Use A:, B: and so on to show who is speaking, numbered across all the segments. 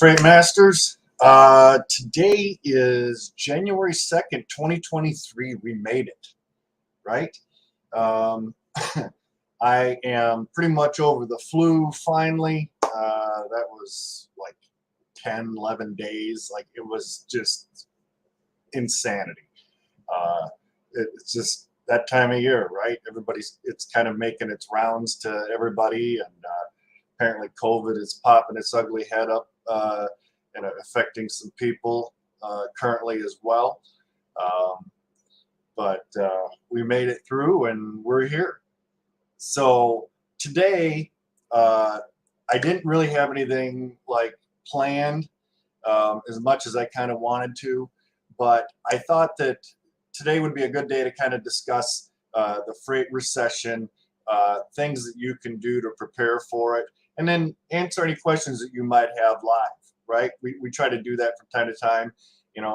A: Freight Masters. Today is January 2nd, 2023. We made it, right? Um, I am pretty much over the flu finally. That was like 10, 11 days. Like, it was just insanity. Uh, it's just that time of year, right? It's kind of making its rounds to everybody, and apparently COVID is popping its ugly head up and affecting some people currently as well. But we made it through and we're here. So today, I didn't really have anything like planned as much as I kind of wanted to, but I thought that today would be a good day to kind of discuss the freight recession, things that you can do to prepare for it, and then answer any questions that you might have live, right? We try to do that from time to time,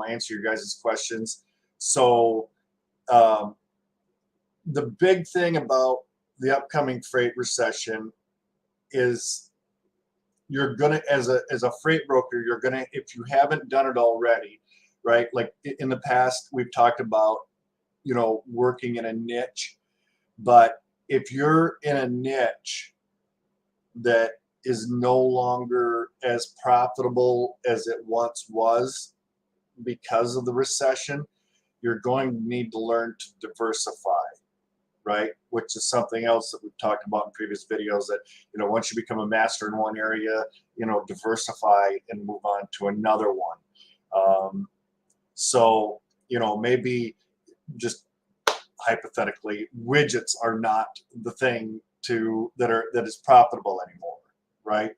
A: answer your guys' questions. So the big thing about the upcoming freight recession is you're gonna, as a freight broker, you're gonna, if you haven't done it already, right? Like in the past, we've talked about, working in a niche, but if you're in a niche that is no longer as profitable as it once was because of the recession, you're going to need to learn to diversify, right? Which is something else that we've talked about in previous videos, that, once you become a master in one area, diversify and move on to another one. So, maybe just hypothetically, widgets are not the thing that is profitable anymore, right?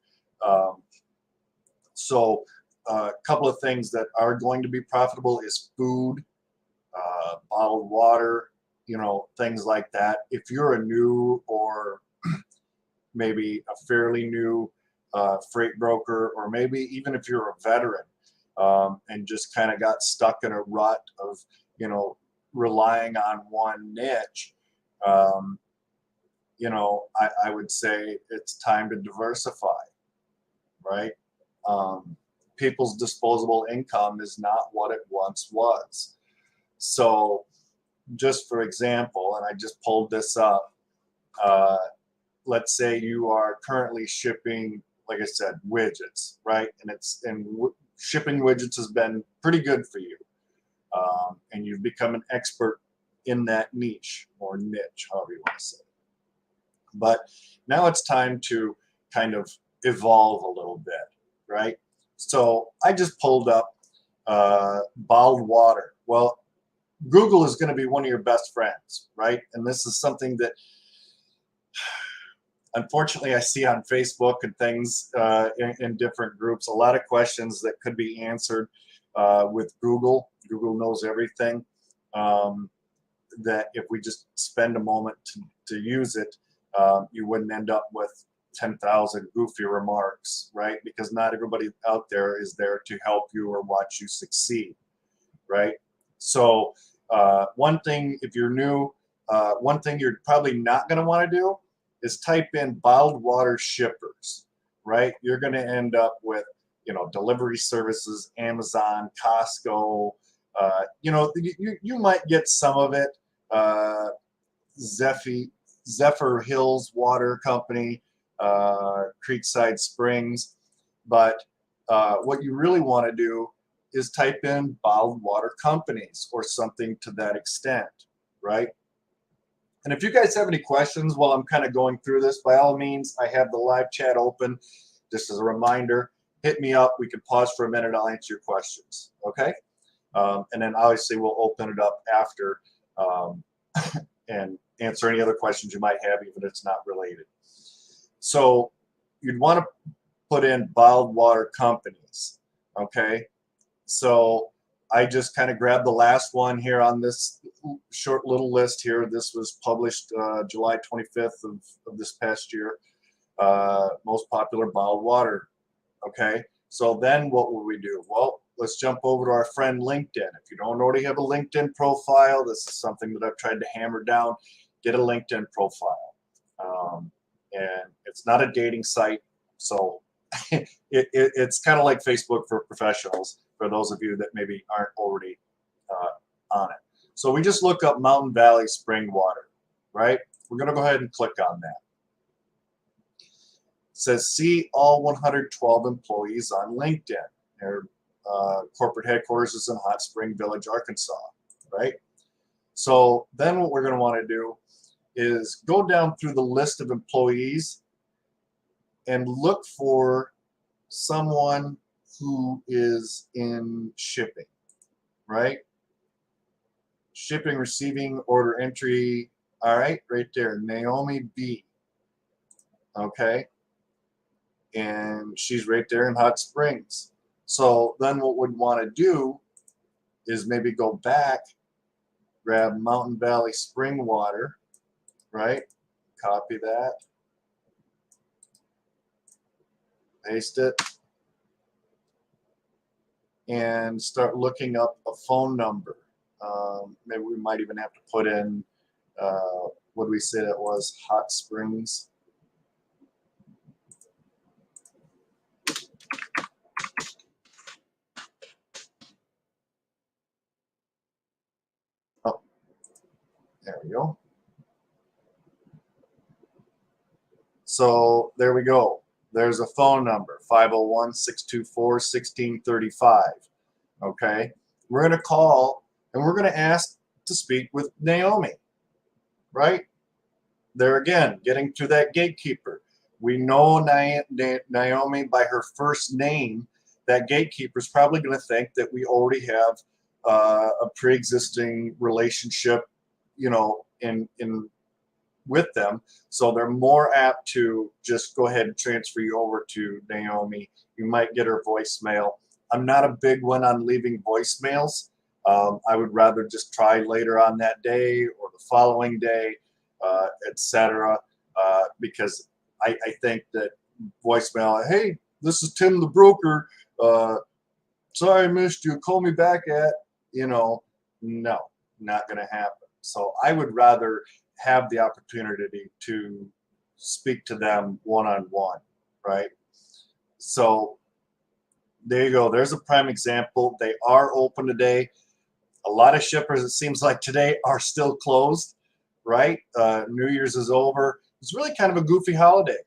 A: So a couple of things that are going to be profitable is food, bottled water, things like that. If you're a new or maybe a fairly new freight broker, or maybe even if you're a veteran and just kind of got stuck in a rut of, relying on one niche, I would say it's time to diversify, right? People's disposable income is not what it once was. So just for example, and I just pulled this up, let's say you are currently shipping, like I said, widgets, right? And shipping widgets has been pretty good for you. And you've become an expert in that niche, or niche, however you want to say it. But now it's time to kind of evolve a little bit, right? So I just pulled up bottled water. Well, Google is going to be one of your best friends, right? And this is something that unfortunately I see on Facebook and things in different groups, a lot of questions that could be answered with Google. Google knows everything. That if we just spend a moment to use it, you wouldn't end up with 10,000 goofy remarks, right? Because not everybody out there is there to help you or watch you succeed, right? So one thing, if you're new, one thing you're probably not going to want to do is type in bottled water shippers, right? You're going to end up with, delivery services, Amazon, Costco. You might get some of it. Zephyr Hills Water Company, Creekside Springs. But what you really want to do is type in bottled water companies or something to that extent, right? And if you guys have any questions while I'm kind of going through this, by all means, I have the live chat open. Just as a reminder, hit me up. We can pause for a minute. I'll answer your questions, okay? And then obviously we'll open it up after and answer any other questions you might have, even if it's not related. So you'd want to put in bottled water companies, okay? So I just kind of grabbed the last one here on this short little list here. This was published July 25th of this past year. Most popular bottled water, okay? So then what will we do? Well, let's jump over to our friend LinkedIn. If you don't already have a LinkedIn profile, this is something that I've tried to hammer down. Get a LinkedIn profile. And it's not a dating site, so it's kind of like Facebook for professionals, for those of you that maybe aren't already on it. So we just look up Mountain Valley Spring Water, right? We're going to go ahead and click on that. It says see all 112 employees on LinkedIn. Their corporate headquarters is in Hot Spring Village, Arkansas, right? So then what we're going to want to do is go down through the list of employees and look for someone who is in shipping, right? Shipping, receiving, order entry. All right, right there, Naomi B. Okay, and she's right there in Hot Springs. So then what we'd want to do is maybe go back, grab Mountain Valley Spring Water, right? Copy that, paste it, and start looking up a phone number. Maybe we might even have to put in, what did we say that was? Hot Springs. Oh, there we go. So there we go. There's a phone number, 501-624-1635. Okay, we're going to call and we're going to ask to speak with Naomi, right? There again, getting to that gatekeeper. We know Naomi by her first name. That gatekeeper is probably going to think that we already have a pre-existing relationship, you know, in with them. So they're more apt to just go ahead and transfer you over to Naomi. You might get her voicemail. I'm not a big one on leaving voicemails. I would rather just try later on that day or the following day, etc. Because I think that voicemail, hey, this is Tim the broker. Sorry I missed you. Call me back at, you know, no, not going to happen. So I would rather have the opportunity to speak to them one-on-one, right? So there you go. There's a prime example. They are open today. A lot of shippers, it seems like today, are still closed, right? New Year's is over. It's really kind of a goofy holiday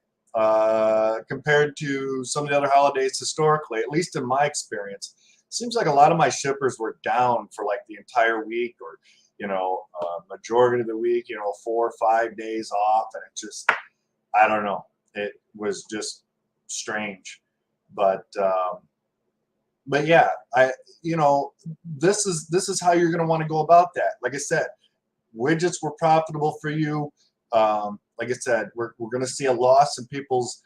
A: compared to some of the other holidays historically, at least in my experience. It seems like a lot of my shippers were down for like the entire week, or you know, majority of the week, you know, 4 or 5 days off, and it just, I don't know, it was just strange. But yeah, you know, this is how you're going to want to go about that. Like I said, widgets were profitable for you. Like I said, we're going to see a loss in people's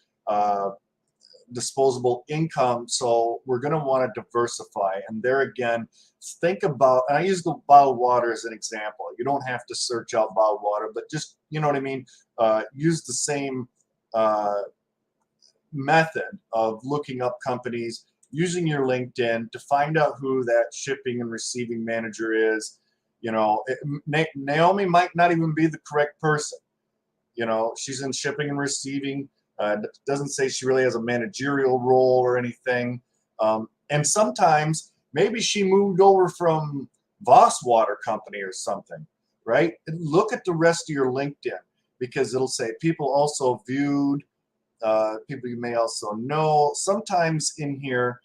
A: disposable income, so we're going to want to diversify. And there again, think about, and I use the bottled water as an example. You don't have to search out bottled water, but just, you know what I mean, use the same method of looking up companies, using your LinkedIn to find out who that shipping and receiving manager is. You know, Naomi might not even be the correct person. You know, she's in shipping and receiving. Doesn't say she really has a managerial role or anything. And sometimes maybe she moved over from Voss Water Company or something, right? And look at the rest of your LinkedIn, because it'll say people also viewed, people you may also know. Sometimes in here,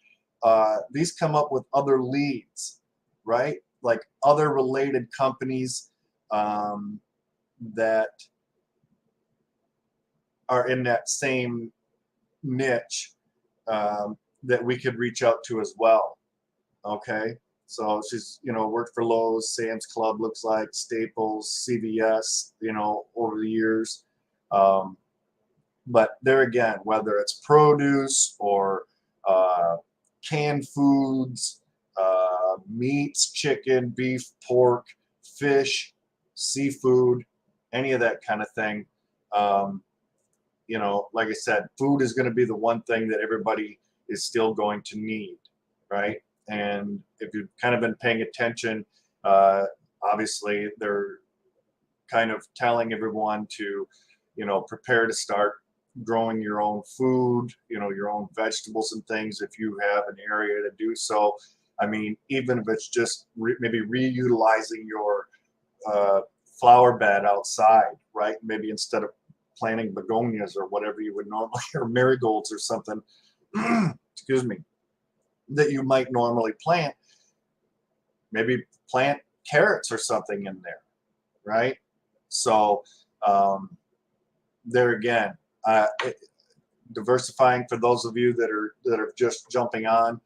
A: these come up with other leads, right? Like other related companies that are in that same niche that we could reach out to as well. Okay, so she's, you know, worked for Lowe's, Sam's Club, looks like Staples, CVS, you know, over the years. But there again, whether it's produce or canned foods, meats, chicken, beef, pork, fish, seafood, any of that kind of thing. You know, like I said, food is going to be the one thing that everybody is still going to need, right? And if you've kind of been paying attention, obviously they're kind of telling everyone to, you know, prepare to start growing your own food, you know, your own vegetables and things if you have an area to do so. I mean, even if it's just maybe reutilizing your flower bed outside, right? Maybe instead of planting begonias or whatever you would normally, or marigolds or something, excuse me, that you might normally plant, maybe plant carrots or something in there, right? So there again, diversifying for those of you that are just jumping on.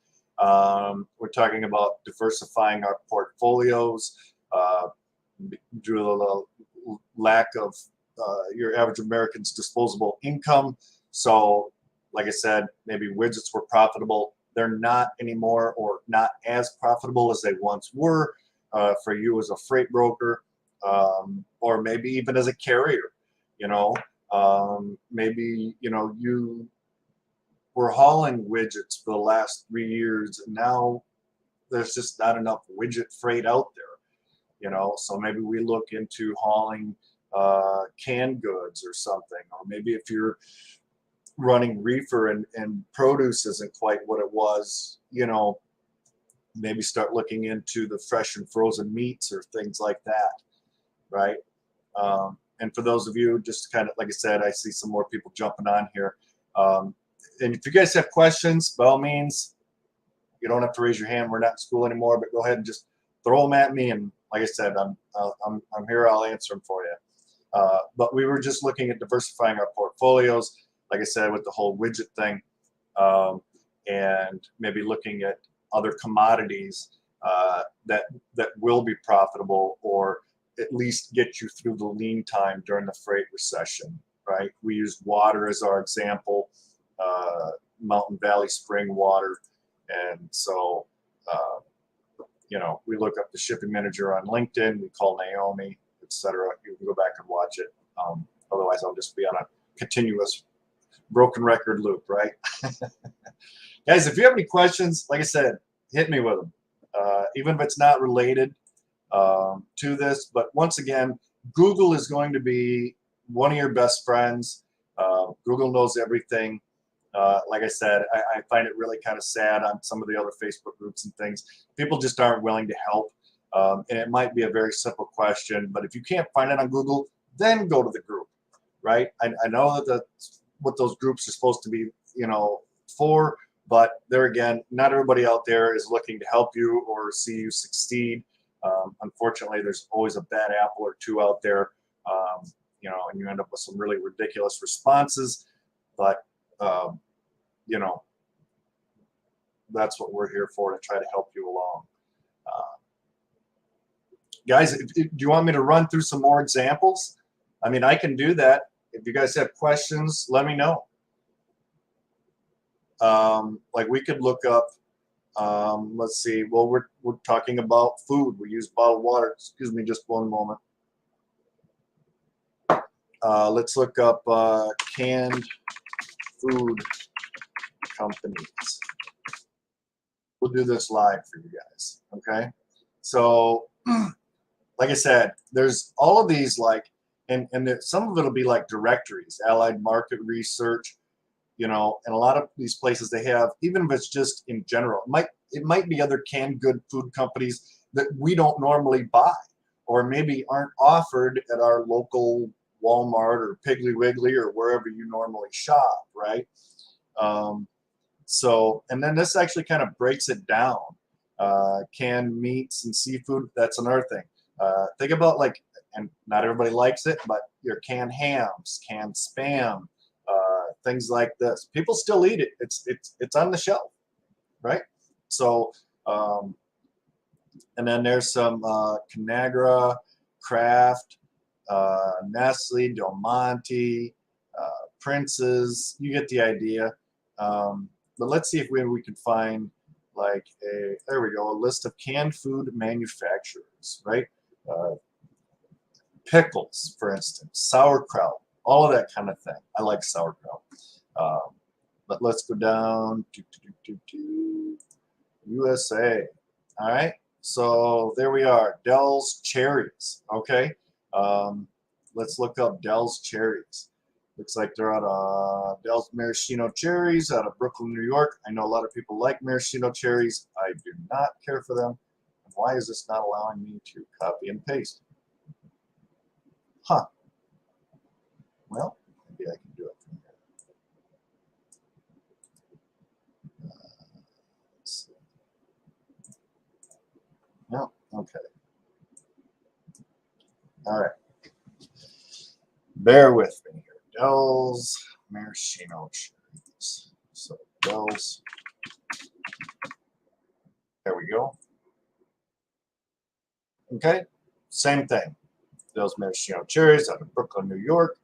A: We're talking about diversifying our portfolios due to the lack of your average American's disposable income. So, like I said, maybe widgets were profitable. They're not anymore, or not as profitable as they once were for you as a freight broker, or maybe even as a carrier. You know, maybe you were hauling widgets for the last 3 years, and now there's just not enough widget freight out there. So maybe we look into hauling canned goods or something, or maybe if you're running reefer and produce isn't quite what it was, maybe start looking into the fresh and frozen meats or things like that, right? And for those of you, just kind of, like I said, I see some more people jumping on here. And if you guys have questions, by all means, you don't have to raise your hand. We're not in school anymore, but go ahead and just throw them at me. And like I said, I'm here. I'll answer them for you. But we were just looking at diversifying our portfolios, like I said, with the whole widget thing, and maybe looking at other commodities that will be profitable, or at least get you through the lean time during the freight recession, right? We used water as our example, Mountain Valley spring water. And so, we look up the shipping manager on LinkedIn, we call Naomi, etc. You can go back and watch it. Otherwise, I'll just be on a continuous broken record loop, right? Guys, if you have any questions, like I said, hit me with them. Even if it's not related to this. But once again, Google is going to be one of your best friends. Google knows everything. Like I said, I find it really kind of sad on some of the other Facebook groups and things. People just aren't willing to help. And it might be a very simple question, but if you can't find it on Google, then go to the group, right? I know that that's what those groups are supposed to be, for, but there again, not everybody out there is looking to help you or see you succeed. Unfortunately, there's always a bad apple or two out there, and you end up with some really ridiculous responses. But that's what we're here for, to try to help you along. Guys, do you want me to run through some more examples? I mean, I can do that. If you guys have questions, let me know. Like we could look up, let's see, well, we're talking about food. We use bottled water. Excuse me just one moment. Let's look up canned food companies. We'll do this live for you guys, okay? So, like I said, there's all of these, and some of it will be like directories, Allied Market Research, and a lot of these places they have, even if it's just in general, it might be other canned good food companies that we don't normally buy, or maybe aren't offered at our local Walmart or Piggly Wiggly or wherever you normally shop, right? So, and then this actually kind of breaks it down. Canned meats and seafood, that's another thing. Think about and not everybody likes it, but your canned hams, canned Spam, things like this. People still eat it. It's on the shelf, right? So, and then there's some Conagra, Kraft, Nestle, Del Monte, Prince's. You get the idea. But let's see if we can find there we go, a list of canned food manufacturers, right? Pickles, for instance, sauerkraut, all of that kind of thing. I like sauerkraut. But let's go down to USA. All right, so there we are, Dell's cherries. Okay, let's look up Dell's cherries. Looks like they're out of Dell's Maraschino cherries out of Brooklyn, New York. I know a lot of people like maraschino cherries. I do not care for them. And why is this not allowing me to copy and paste? Huh. Well, maybe I can do it from here. Let's see. No, okay. All right. Bear with me here. Dell's Maraschino cherries. So Dell's. There we go. Okay. Same thing. Dell's Maraschino cherries out of Brooklyn, New York.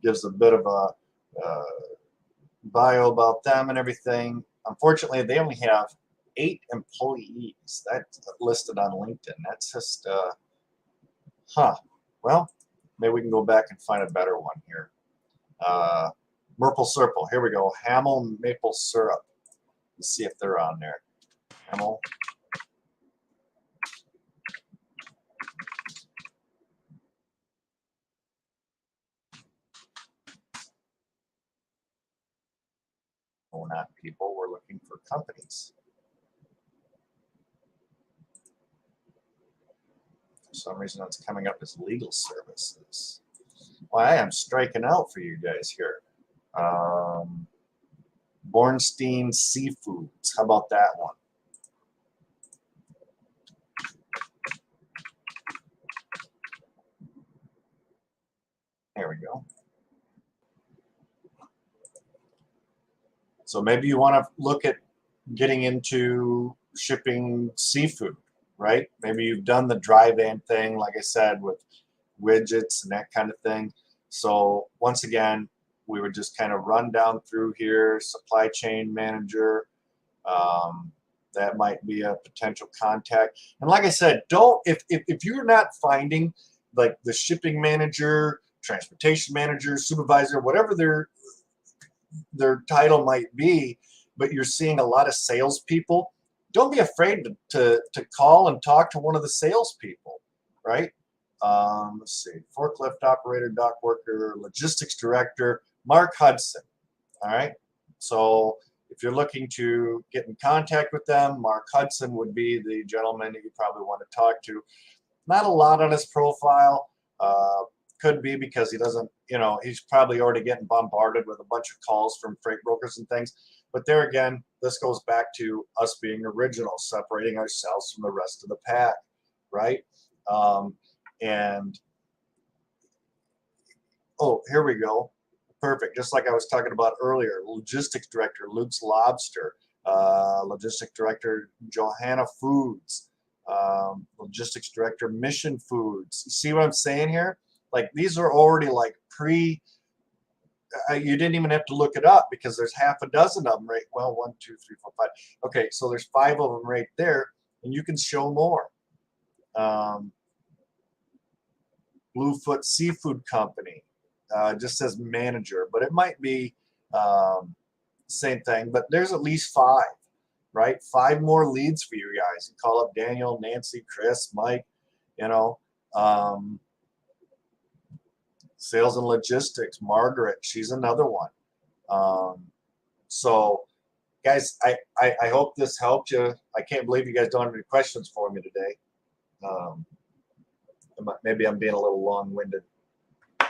A: Gives a bit of a bio about them and everything. Unfortunately, they only have 8 employees. That's listed on LinkedIn. That's just, Well, maybe we can go back and find a better one here. Maple syrup. Here we go. Hamel maple syrup. Let's see if they're on there. Hamel. Oh, not people. We're looking for companies. For some reason, it's coming up as legal services. Well, I am striking out for you guys here. Bornstein Seafoods. How about that one? There we go. So maybe you want to look at getting into shipping seafood, right? Maybe you've done the dry van thing, like I said, with widgets and that kind of thing. So once again, we would just kind of run down through here, supply chain manager. That might be a potential contact. And like I said, if you're not finding like the shipping manager, transportation manager, supervisor, whatever their title might be, but you're seeing a lot of salespeople, don't be afraid to call and talk to one of the salespeople, right? Let's see, forklift operator, dock worker, logistics director, Mark Hudson. All right. So if you're looking to get in contact with them, Mark Hudson would be the gentleman that you probably want to talk to. Not a lot on his profile. Could be because he doesn't, he's probably already getting bombarded with a bunch of calls from freight brokers and things. But there again, this goes back to us being original, separating ourselves from the rest of the pack, right? And oh, here we go. Perfect. Just like I was talking about earlier, logistics director, Luke's Lobster, logistics director, Johanna Foods, logistics director, Mission Foods. You see what I'm saying here? Like these are already like you didn't even have to look it up because there's half a dozen of them, right? Well, 1, 2, 3, 4, 5. Okay, so there's 5 of them right there, and you can show more. Bluefoot Seafood Company. Just says manager, but it might be same thing. But there's at least 5, right? 5 more leads for you guys. You call up Daniel, Nancy, Chris, Mike. Sales and logistics, Margaret. She's another one. So, guys, I hope this helped you. I can't believe you guys don't have any questions for me today. Maybe I'm being a little long-winded. I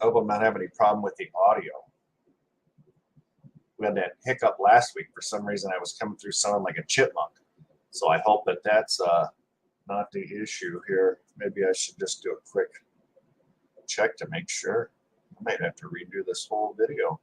A: hope I'm not having any problem with the audio. We had that hiccup last week. For some reason, I was coming through sounding like a chipmunk. So I hope that that's not the issue here. Maybe I should just do a quick check to make sure. I might have to redo this whole video.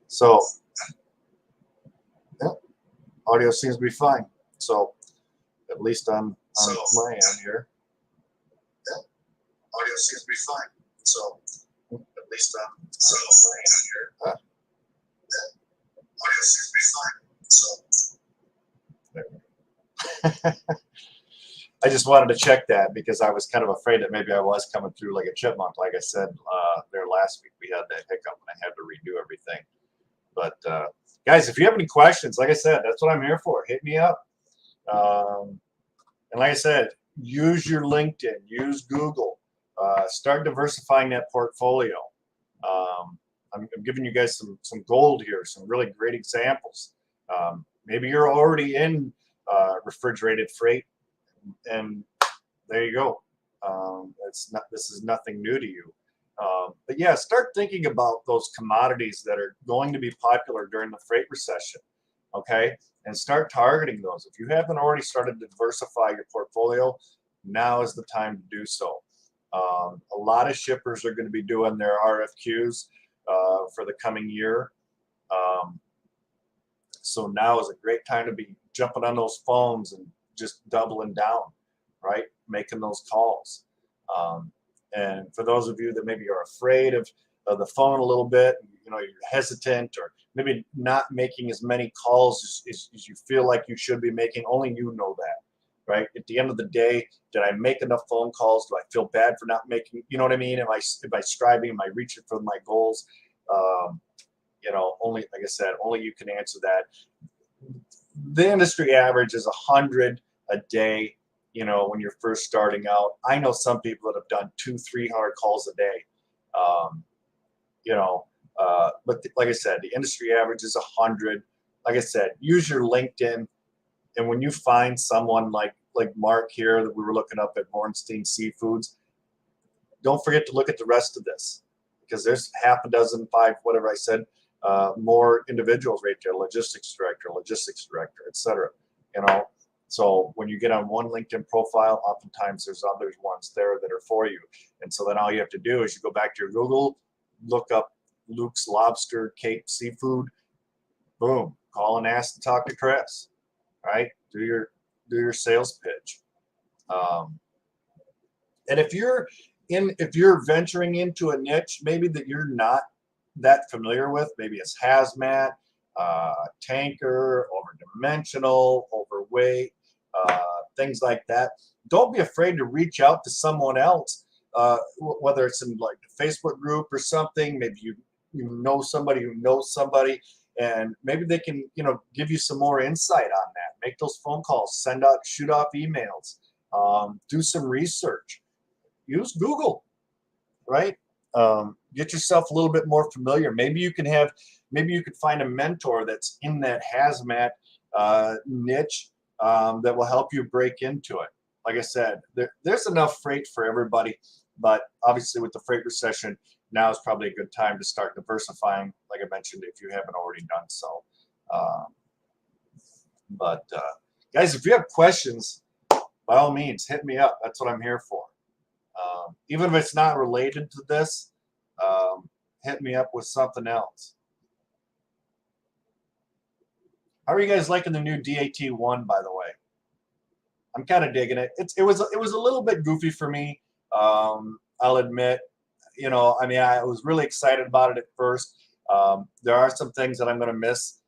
A: So, yeah, audio seems to be fine. So, at least on my end here. Yeah, audio seems to be fine. So, at least on my end here. I just wanted to check that because I was kind of afraid that maybe I was coming through like a chipmunk. Like I said there last week, we had that hiccup and I had to redo everything. But guys, if you have any questions, like I said, that's what I'm here for. Hit me up. And like I said, use your LinkedIn, use Google, start diversifying that portfolio. I'm giving you guys some gold here, some really great examples. Maybe you're already in refrigerated freight, and there you go. This is nothing new to you. But yeah, start thinking about those commodities that are going to be popular during the freight recession. Okay, and start targeting those. If you haven't already started to diversify your portfolio, now is the time to do so. A lot of shippers are going to be doing their RFQs for the coming year. So now is a great time to be jumping on those phones and just doubling down, right? Making those calls. And for those of you that maybe are afraid of the phone a little bit, you're hesitant or maybe not making as many calls as you feel like you should be making, only you know that, right? At the end of the day, did I make enough phone calls? Do I feel bad for not making, you know what I mean? Am I striving? Am I reaching for my goals? Only, like I said, only you can answer that. The industry average is 100 a day. When you're first starting out, I know some people that have done 200-300 calls a day. But like I said, the industry average is 100. Like I said, use your LinkedIn, and when you find someone like Mark here that we were looking up at Bornstein Seafoods, don't forget to look at the rest of this, because there's half a dozen, 5, whatever I said, more individuals right there: logistics director, etc. So when you get on one LinkedIn profile, oftentimes there's other ones there that are for you. And so then all you have to do is you go back to your Google, look up Luke's Lobster Cape Seafood, boom, call and ask to talk to Chris, right? Do your sales pitch. And if you're venturing into a niche maybe that you're not that familiar with, maybe it's hazmat, tanker, overdimensional, overweight, things like that, don't be afraid to reach out to someone else, whether it's in like the Facebook group or something. Maybe you know somebody who knows somebody, and maybe they can give you some more insight on that. Make those phone calls, shoot off emails, do some research, use Google, right? Get yourself a little bit more familiar. Maybe you could find a mentor that's in that hazmat niche that will help you break into it. Like I said, there's enough freight for everybody, but obviously with the freight recession, now is probably a good time to start diversifying, like I mentioned, if you haven't already done so. Guys, if you have questions, by all means, hit me up. That's what I'm here for. Even if it's not related to this, hit me up with something else. How are you guys liking the new DAT1, by the way? I'm kind of digging it. It was a little bit goofy for me. I'll admit. I was really excited about it at first. There are some things that I'm going to miss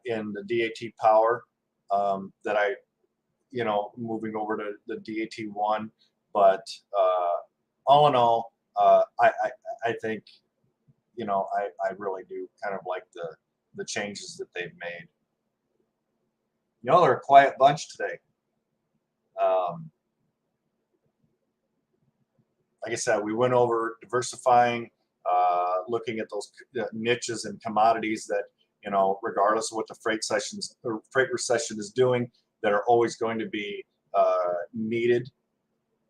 A: in the DAT Power that I, moving over to the DAT1. But all in all, I think, I really do kind of like the changes that they've made. Y'all are a quiet bunch today. Like I said, we went over diversifying, looking at those niches and commodities that, regardless of what the freight recession is doing, that are always going to be needed,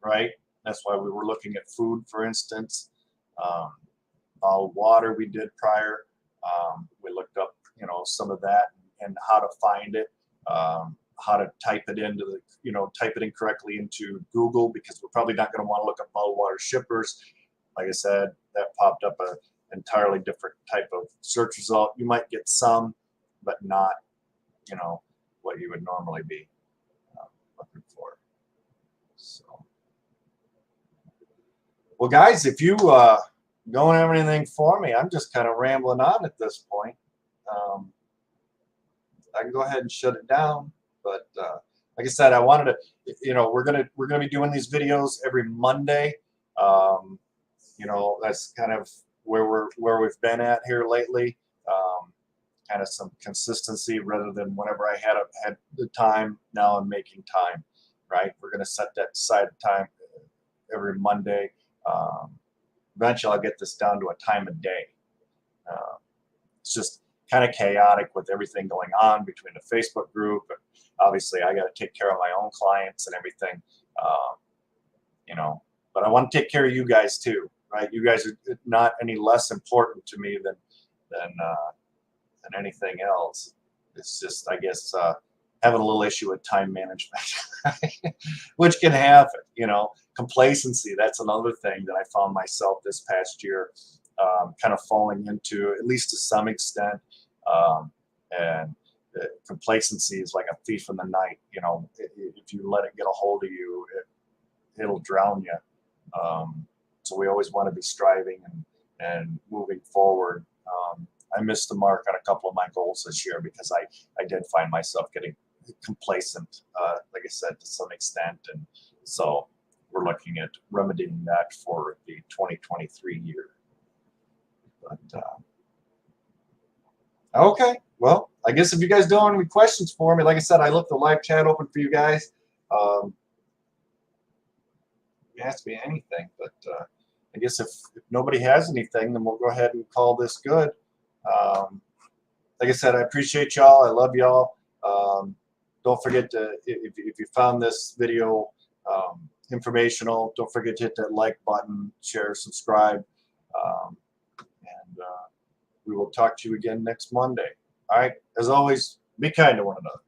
A: right? That's why we were looking at food, for instance. Water we did prior. We looked up, some of that and how to find it. How to type it in correctly into Google, because we're probably not going to want to look up bottled water shippers. Like I said, that popped up an entirely different type of search result. You might get some, but not, what you would normally be looking for. So, well, guys, if you don't have anything for me, I'm just kind of rambling on at this point. I can go ahead and shut it down. But like I said, I wanted to, we're gonna be doing these videos every Monday. That's kind of where we've been at here lately. Kind of some consistency rather than whenever I had the time. Now I'm making time, right? We're gonna set that aside time every Monday. Eventually, I'll get this down to a time a day. It's just kind of chaotic with everything going on between the Facebook group, and obviously I got to take care of my own clients and everything. But I want to take care of you guys too, right? You guys are not any less important to me than anything else. It's just, I guess, having a little issue with time management, which can happen. Complacency. That's another thing that I found myself this past year kind of falling into, at least to some extent. And complacency is like a thief in the night. If you let it get a hold of you, it'll drown you. So we always want to be striving and moving forward. I missed the mark on a couple of my goals this year because I did find myself getting complacent, like I said, to some extent. And so we're looking at remedying that for the 2023 year. But okay, well, I guess if you guys don't have any questions for me, like I said, I left the live chat open for you guys. You ask me anything, but I guess if nobody has anything, then we'll go ahead and call this good. Like I said, I appreciate y'all. I love y'all. Don't forget to, if you found this video informational, don't forget to hit that like button, share, subscribe, and we will talk to you again next Monday. All right. As always, be kind to one another.